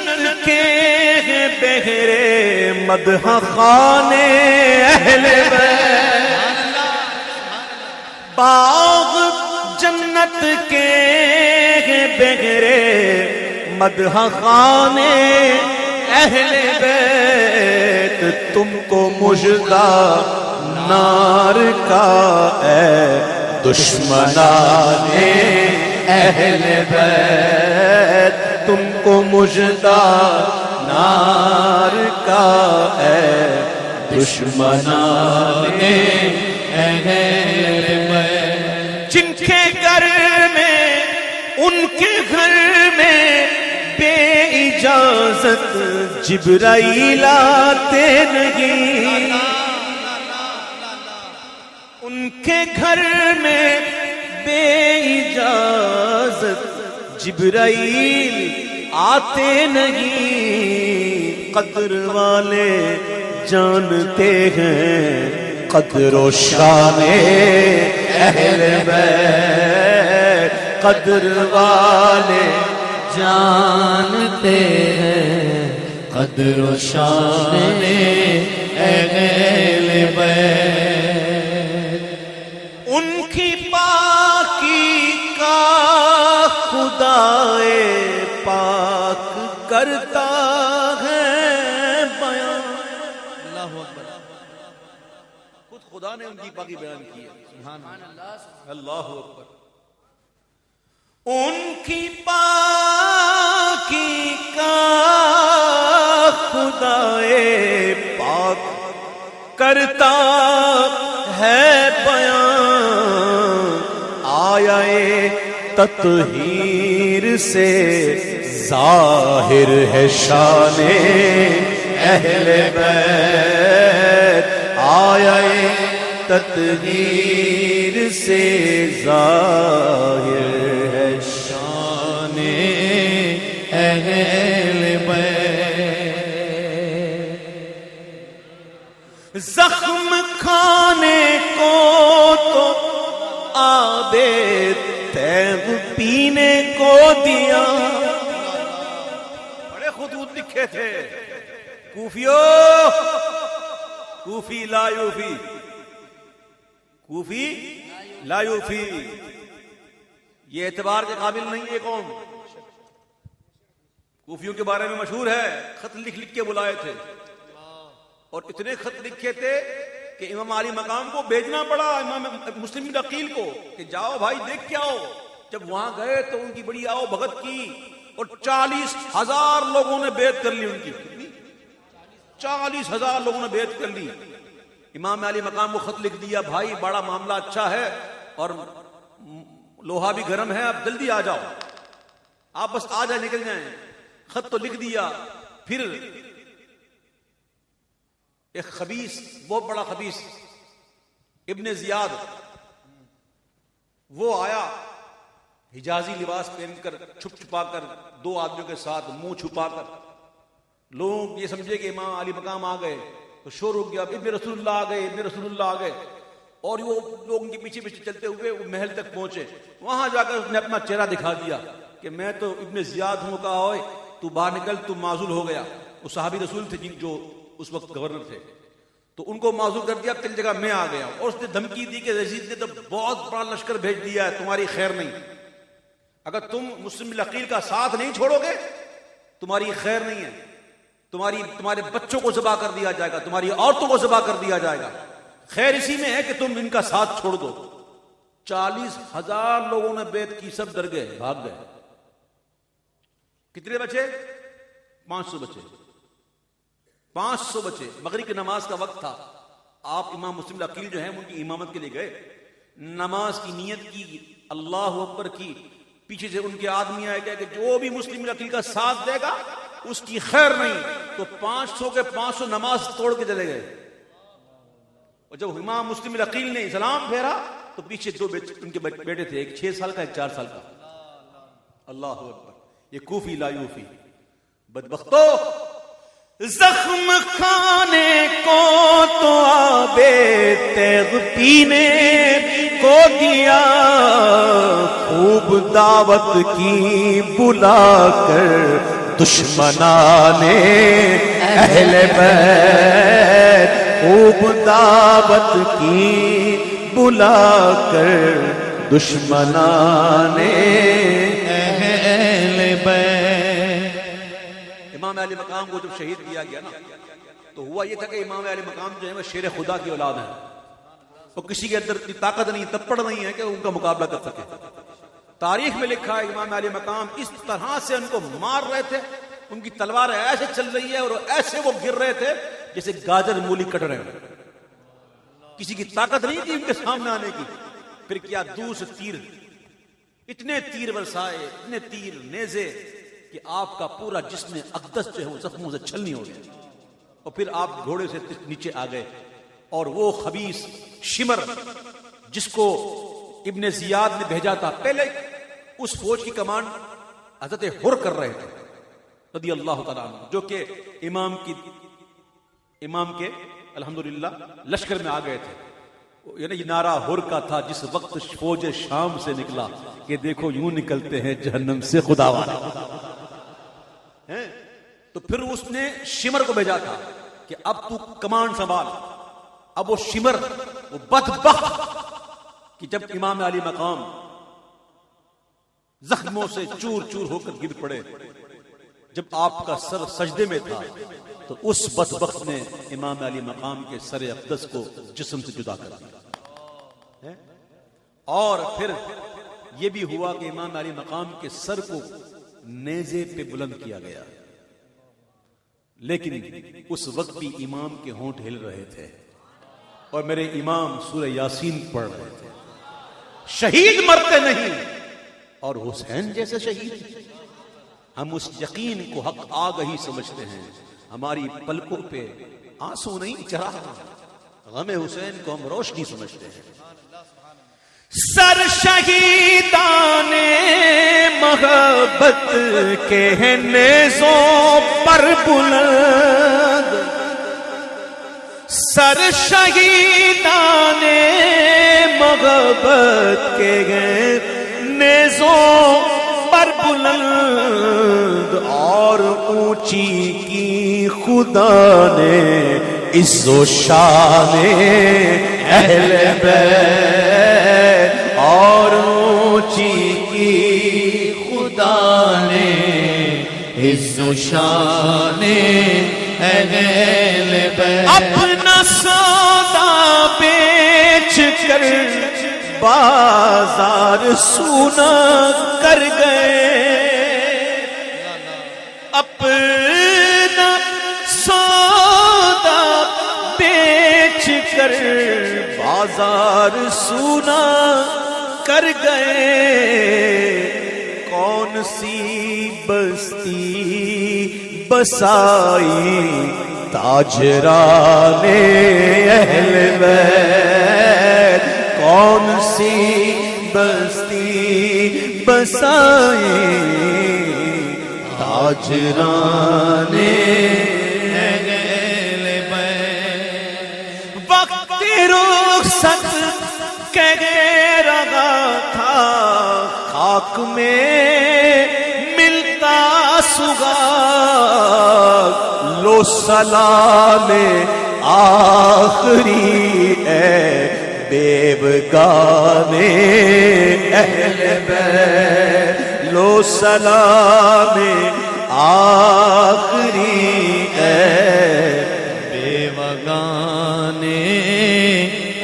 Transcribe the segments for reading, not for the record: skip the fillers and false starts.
جنت کے بہرے مدح خانے اہل بیت، باغ جنت کے بہرے مدح خانے اہل بیت، تم کو مژدہ نار کا اے دشمنان اہل بیت، تم کو مژدہ نار کا اے دشمنان اہل بیت، جن کے گھر میں ان کے گھر میں بے اجازت جبرائیل آتے نہیں، ان کے گھر میں بے اجازت جبرائیل آتے نہیں، قدر والے جانتے ہیں قدر و شان اہل بیت، قدر والے جانتے ہیں قدر و شان اہل بیت، ان کی پاکی کا خدائے پاک کرتا ہے بیان۔ اللہ اکبر، خود خدا نے ان کی پاکی بیان کی ہے، سبحان اللہ، اللہ اکبر۔ ان کی پاکی کا خدائے پاک کرتا ہے بیان، آیا تطہیر سے ظاہر ہے شان اہل بیت، آیا تطہیر سے ظاہر ہے شان اہل بیت، زخم کھانے کو تو آب تیغ پینے کو دیا، بڑے خطوط لکھے تھے کوفیو، کوفی لا یوفی، کوفی لا یوفی، یہ اعتبار کے قابل نہیں ہے قوم۔ کوفیوں کے بارے میں مشہور ہے، خط لکھ لکھ کے بلائے تھے، اور اتنے خط لکھے تھے کہ امام علی مقام کو بھیجنا پڑا امام مسلم بن عقیل کو کہ جاؤ بھائی دیکھ کے آؤ۔ جب وہاں گئے تو ان کی بڑی آؤ بھگت کی، اور 40,000 لوگوں نے بیعت کر لی، ان کی 40,000 لوگوں نے بیعت کر لی۔ امام علی مقام کو خط لکھ دیا، بھائی بڑا معاملہ اچھا ہے اور لوہا بھی گرم ہے، اب جلدی آ جاؤ، آپ بس آ جائیں، نکل جائیں۔ خط تو لکھ دیا، پھر ایک خبیث، بہت بڑا خبیث ابن زیاد، وہ آیا حجازی لباس پہن کر، چھپ چھپا کر، 2 آدمیوں کے ساتھ منہ چھپا کر، لوگ یہ سمجھے کہ امام علی مقام آ گئے تو شور ہو گیا، ابن رسول اللہ آ گئے، ابن رسول اللہ آ گئے، اور وہ لوگ ان کے پیچھے پیچھے چلتے ہوئے وہ محل تک پہنچے۔ وہاں جا کر اس نے اپنا چہرہ دکھا دیا کہ میں تو ابن زیاد ہوں، کہا ہوئے تو باہر نکل، تو معزول ہو گیا۔ وہ صحابی رسول تھے جو اس وقت گورنر تھے، تو ان کو معزول کر دیا، تیری جگہ میں آ گیا۔ اور اس نے دھمکی دی کہ یزید نے تو بہت بڑا لشکر بھیج دیا ہے، تمہاری خیر نہیں، اگر تم مسلم بن عقیل کا ساتھ نہیں چھوڑو گے تمہاری خیر نہیں ہے، تمہارے بچوں کو ذبح کر دیا جائے گا، تمہاری عورتوں کو ذبح کر دیا جائے گا، خیر اسی میں ہے کہ تم ان کا ساتھ چھوڑ دو۔ 40,000 لوگوں نے بیعت کی، سب ڈر گئے، بھاگ گئے۔ کتنے بچے؟ 500 بچے، 500 بچے۔ مغرب کی نماز کا وقت تھا، آپ امام مسلم بن عقیل جو ہیں ان کی امامت کے لیے گئے، نماز کی نیت کی، اللہ اکبر کی، پیچھے سے ان کے آدمی آئے گئے کہ جو بھی مسلم بن عقیل کا ساتھ دے گا اس کی خیر نہیں، تو 500 کے 500 نماز توڑ کے چلے گئے۔ اور جب امام مسلم بن عقیل نے اسلام پھیرا تو پیچھے 2 ان کے بیٹے تھے، ایک 6 سال کا، ایک 4 سال کا۔ اللہ اکبر، یہ کوفی لا یوفی۔ بدبختو، زخم کھانے کو تو آبے تیغ پینے کو دیا، خوب دعوت کی بلا کر دشمنان اہل بیت خوب دعوت کی بلا کر دشمنان اہل بیت. امام علی مقام کو جب شہید کیا گیا نا تو ہوا یہ تھا کہ امام علی مقام جو ہے وہ شیر خدا کی اولاد ہے، اور کسی کے اندر اتنی طاقت نہیں، تپڑ نہیں ہے کہ ان کا مقابلہ کر سکے. تاریخ میں لکھا ہے امام علی مقام اس طرح سے ان کو مار رہے تھے، ان کی تلوار ایسے چل رہی ہے اور ایسے وہ گر رہے تھے جیسے گاجر مولی کٹ رہے ہیں. کسی کی طاقت نہیں تھی ان کے سامنے آنے کی. پھر کیا دور سے تیر، اتنے تیر برسائے، اتنے تیر نیزے کہ آپ کا پورا جسم اقدس جو ہے وہ زخموں سے چھلنی ہو گیا. اور پھر آپ گھوڑے سے نیچے آ گئے، اور وہ خبیث شمر جس کو ابن زیاد نے بھیجا تھا، پہلے اس فوج کی کمانڈ حضرت حر کر رہے تھے رضی اللہ تعالیٰ عنہ، جو کہ امام کے الحمدللہ لشکر میں آ گئے تھے. یعنی یہ نعرہ حر کا تھا جس وقت فوج شام سے نکلا کہ دیکھو یوں نکلتے ہیں جہنم سے خدا والے. تو پھر اس نے شمر کو بھیجا تھا کہ اب تو کمانڈ سنبھال. اب وہ شمر، وہ بدبخت کہ جب امام علی مقام زخموں سے چور چور ہو کر گر پڑے، جب آپ کا سر سجدے میں تھا تو اس بدبخت نے امام علی مقام کے سر اقدس کو جسم سے جدا کر دیا. اور پھر یہ بھی ہوا کہ امام علی مقام کے سر کو نیزے پہ بلند کیا گیا، لیکن اس وقت بھی امام کے ہونٹ ہل رہے تھے اور میرے امام سورہ یاسین پڑھ رہے تھے. شہید مرتے نہیں، اور حسین جیسے شہید. ہم اس یقین کو حق آگہی سمجھتے ہیں، ہماری پلکوں پہ آنسو نہیں چراغ، غم حسین کو ہم روشنی سمجھتے ہیں. سر شہیدان محبت کے ہیں نیزوں پر بلند، سر شہیدان محبت کے ہیں نیزوں پر بلند، اور اونچی کی خدا نے عز و شان اہل بیت، اور اونچی کی خدا نے عز و شان اہل بیت. اپنا سودا بیچ کر بازار سونا کر گئے، اپنا سودا بیچ کر بازار سونا کر گئے. کون سی بستی بسائی تاجران اہل بیت، کون سی بستی بسائی تاجران اہل بیت. وقت رخصت کہہ رہا تھا خاک میں ملتا سگا، لو سلام آخری اے بیوگان اہل بیت، لو سلام آخری اے بیوگان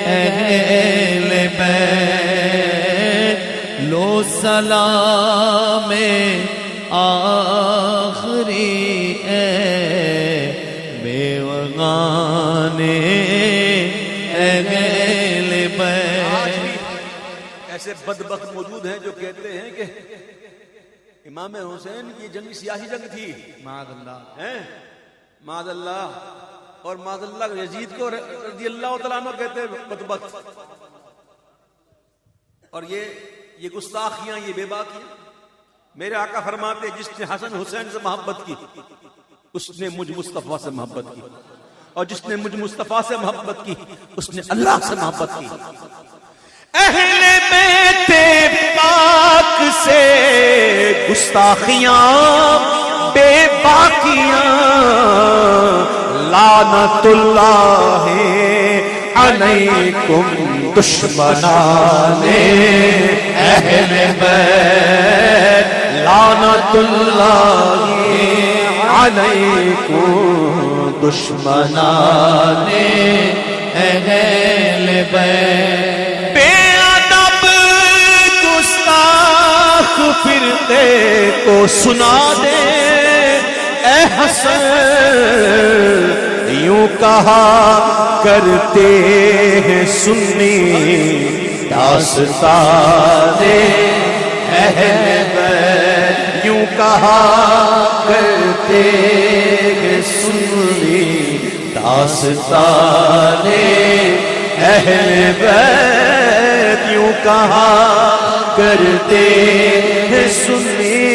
اہل بیت، لو سلام آخری اے بیوگان اہل بیت. ایسے بدبخت موجود ہیں جو کہتے ہیں کہ امام حسین کی جنگ سیاسی جنگ تھی، معاذ اللہ ہے، معاذ اللہ. اور معاذ اللہ یزید کو رضی اللہ تعالیٰ عنہ کہتے ہیں بدبخت. اور یہ گستاخیاں، یہ بے باکیاں. میرے آقا فرماتے جس نے حسن حسین سے محبت کی اس نے مجھ مصطفیٰ سے محبت کی، اور جس نے مجھ مصطفیٰ سے محبت کی اس نے اللہ سے محبت کی. اہل بیت پاک سے گستاخیاں بے پاکیاں لعنت اللہ علیکم دشمنان اہل بیت لعنت اللہ علیکم دشمنان اہل بیت بے ادب گستاخ فرقے کو سنا دے اے حسن یوں کہا کرتے ہیں سنی داستان اہل بیت یوں کہا کرتے ہیں سنی داستان اہل بیت یوں کہا کرتے ہیں سنی